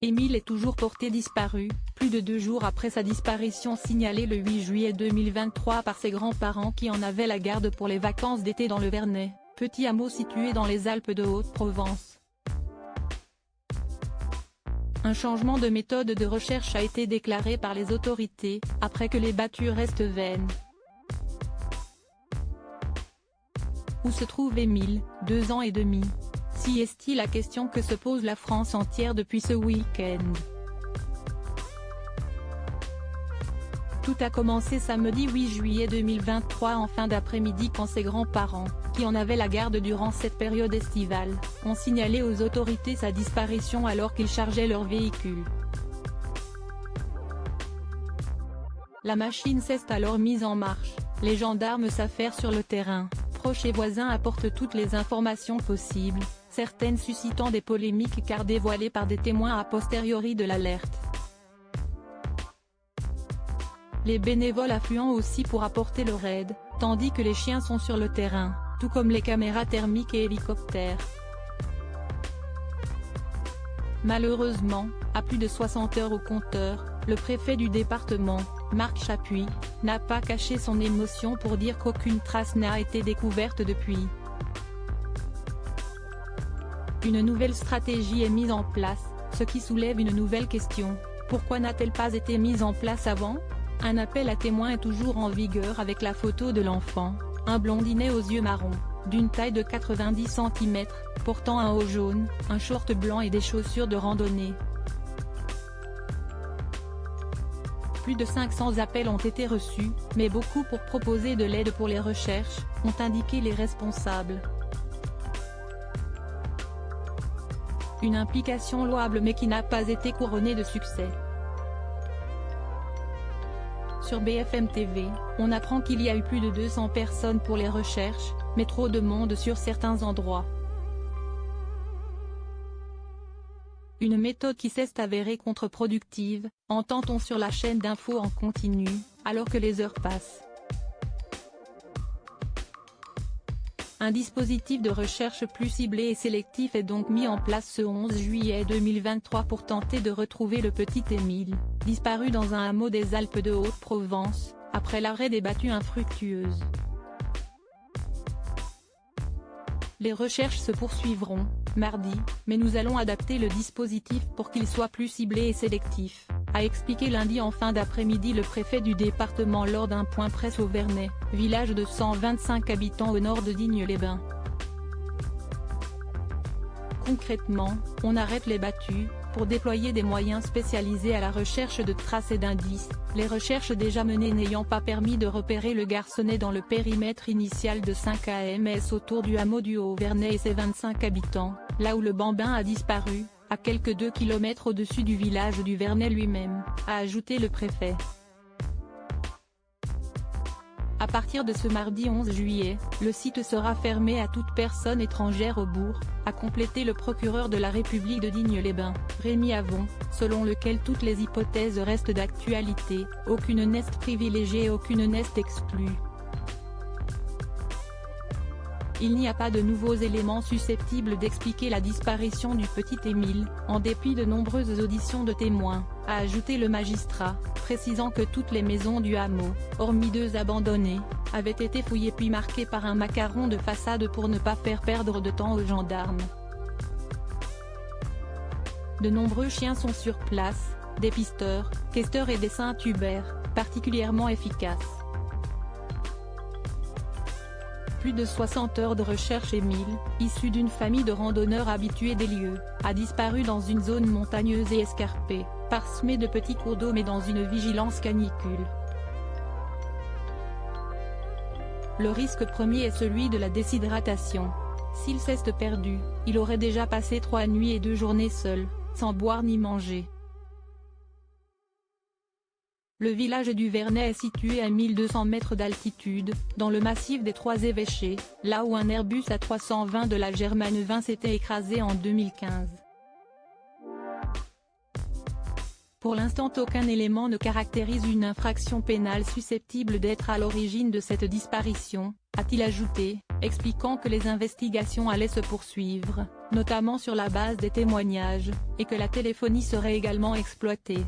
Émile est toujours porté disparu, plus de 2 jours après sa disparition signalée le 8 juillet 2023 par ses grands-parents qui en avaient la garde pour les vacances d'été dans le Vernet, petit hameau situé dans les Alpes de Haute-Provence. Un changement de méthode de recherche a été déclaré par les autorités, après que les battues restent vaines. Où se trouve Émile, 2 ans et demi? Si est-il la question que se pose la France entière depuis ce week-end. Tout a commencé samedi 8 juillet 2023 en fin d'après-midi quand ses grands-parents, qui en avaient la garde durant cette période estivale, ont signalé aux autorités sa disparition alors qu'ils chargeaient leur véhicule. La machine s'est alors mise en marche, les gendarmes s'affairent sur le terrain, proches et voisins apportent toutes les informations possibles, certaines suscitant des polémiques car dévoilées par des témoins a posteriori de l'alerte. Les bénévoles affluent aussi pour apporter leur aide, tandis que les chiens sont sur le terrain, tout comme les caméras thermiques et hélicoptères. Malheureusement, à plus de 60 heures au compteur, le préfet du département, Marc Chapuis, n'a pas caché son émotion pour dire qu'aucune trace n'a été découverte depuis. Une nouvelle stratégie est mise en place, ce qui soulève une nouvelle question: pourquoi n'a-t-elle pas été mise en place avant? Un appel à témoins est toujours en vigueur avec la photo de l'enfant, un blondinet aux yeux marrons, d'une taille de 90 cm, portant un haut jaune, un short blanc et des chaussures de randonnée. Plus de 500 appels ont été reçus, mais beaucoup pour proposer de l'aide pour les recherches, ont indiqué les responsables. Une implication louable mais qui n'a pas été couronnée de succès. Sur BFM TV, on apprend qu'il y a eu plus de 200 personnes pour les recherches, mais trop de monde sur certains endroits. Une méthode qui s'est avérée contre-productive, entend-on sur la chaîne d'infos en continu, alors que les heures passent. Un dispositif de recherche plus ciblé et sélectif est donc mis en place ce 11 juillet 2023 pour tenter de retrouver le petit Émile, disparu dans un hameau des Alpes de Haute-Provence, après l'arrêt des battues infructueuses. Les recherches se poursuivront, mardi, mais nous allons adapter le dispositif pour qu'il soit plus ciblé et sélectif, a expliqué lundi en fin d'après-midi le préfet du département lors d'un point presse au Vernet, village de 125 habitants au nord de Digne-les-Bains. Concrètement, on arrête les battues, pour déployer des moyens spécialisés à la recherche de traces et d'indices, les recherches déjà menées n'ayant pas permis de repérer le garçonnet dans le périmètre initial de 5 km autour du hameau du Haut-Vernet et ses 25 habitants, là où le bambin a disparu, à quelques 2 km au-dessus du village du Vernet lui-même, a ajouté le préfet. À partir de ce mardi 11 juillet, le site sera fermé à toute personne étrangère au bourg, a complété le procureur de la République de Digne-les-Bains, Rémi Avon, selon lequel toutes les hypothèses restent d'actualité, aucune n'est privilégiée et aucune n'est exclue. Il n'y a pas de nouveaux éléments susceptibles d'expliquer la disparition du petit Émile, en dépit de nombreuses auditions de témoins, a ajouté le magistrat, précisant que toutes les maisons du hameau, hormis 2 abandonnées, avaient été fouillées puis marquées par un macaron de façade pour ne pas faire perdre de temps aux gendarmes. De nombreux chiens sont sur place, des pisteurs, questeurs et des Saint-Hubert, particulièrement efficaces. Plus de 60 heures de recherche. Émile, issu d'une famille de randonneurs habitués des lieux, a disparu dans une zone montagneuse et escarpée, parsemée de petits cours d'eau mais dans une vigilance canicule. Le risque premier est celui de la déshydratation. S'il s'est perdu, il aurait déjà passé 3 nuits et 2 journées seul, sans boire ni manger. Le village du Vernet est situé à 1200 mètres d'altitude, dans le massif des Trois-Évêchés, là où un Airbus A320 de la Germaine 20 s'était écrasé en 2015. Pour l'instant aucun élément ne caractérise une infraction pénale susceptible d'être à l'origine de cette disparition, a-t-il ajouté, expliquant que les investigations allaient se poursuivre, notamment sur la base des témoignages, et que la téléphonie serait également exploitée.